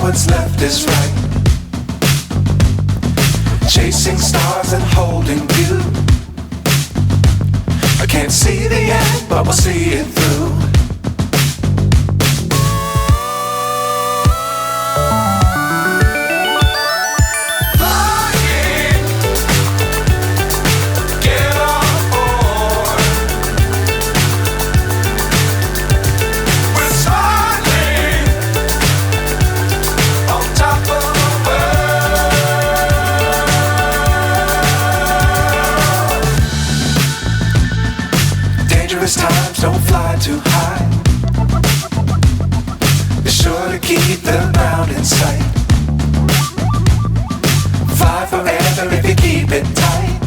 what's left is right. Chasing stars and holding you. I can't see the end, but we'll see it through. Times don't fly too high. Be sure to keep the ground in sight. Fly forever if you keep it tight.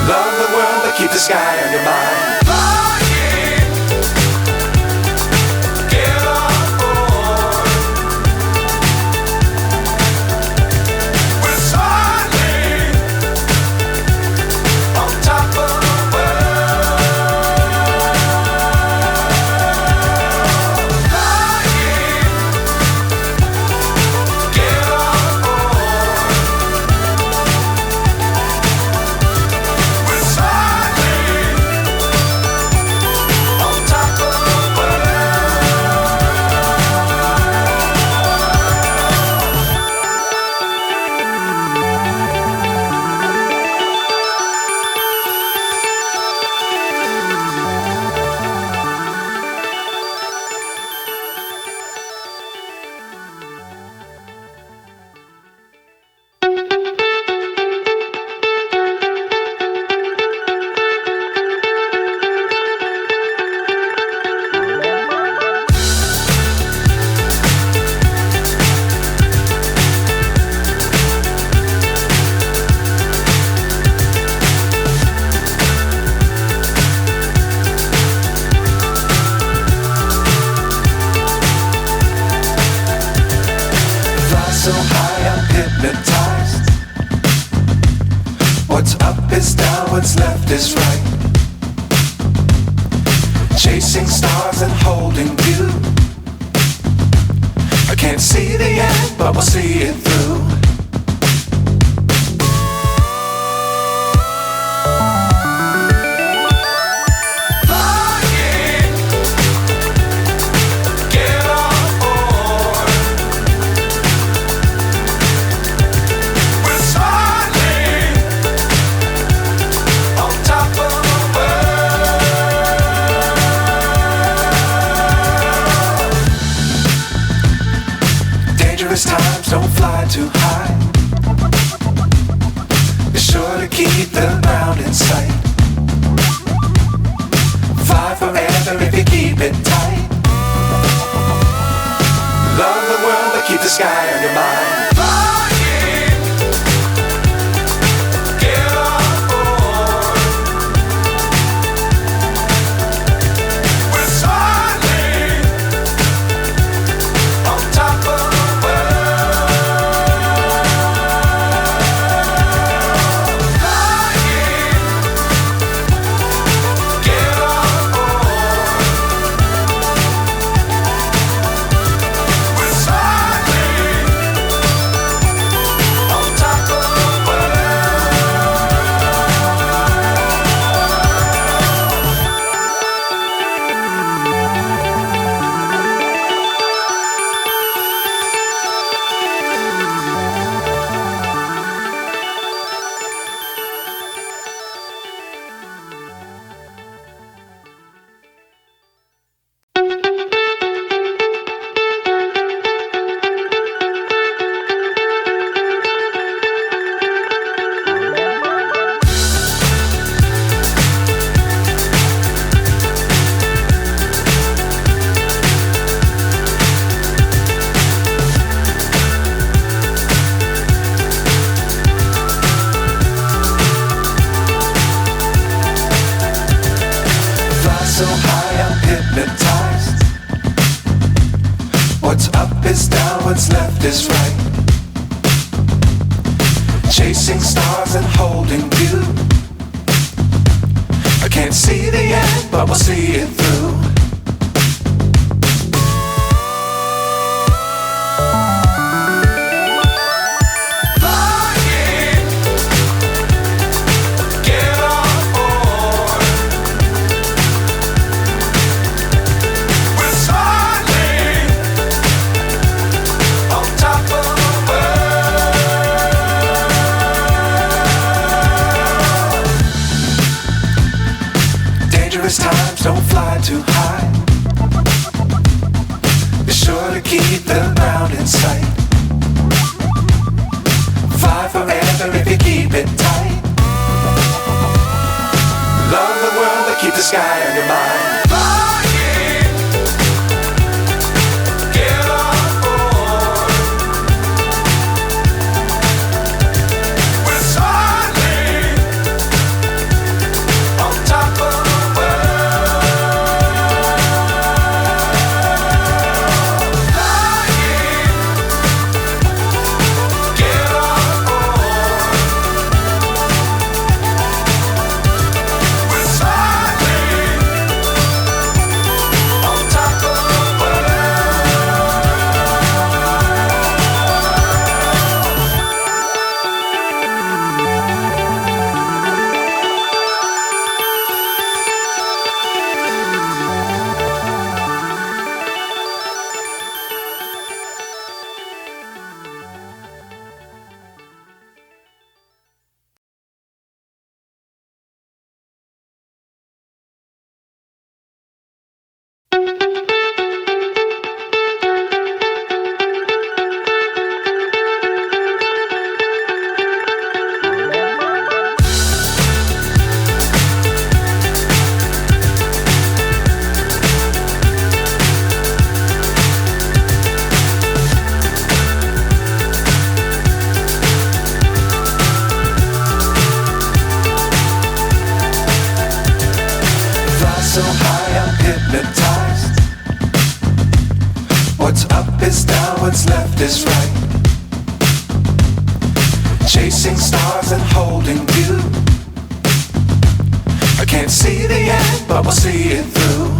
Love the world but keep the sky on your mind. So high I'm hypnotized. What's up is down, what's left is right. Chasing stars and holding you. I can't see the end, but we'll see it through. Times don't fly too high. Be sure to keep the ground in sight. Fly forever if you keep it tight. Love the world but keep the sky on your mind. So high I'm hypnotized. What's up is down, what's left is right. Chasing stars and holding you. I can't see the end, but we'll see it through. too high. Be sure to keep the ground in sight. Fly forever if you keep it tight. Love the world but keep the sky on your mind. So high I'm hypnotized. What's up is down, what's left is right. Chasing stars and holding you. I can't see the end, but we'll see it through.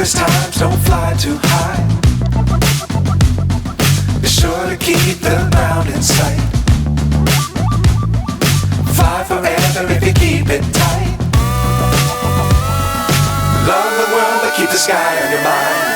Times don't fly too high. Be sure to keep the ground in sight. Fly forever if you keep it tight. Love the world but keep the sky on your mind.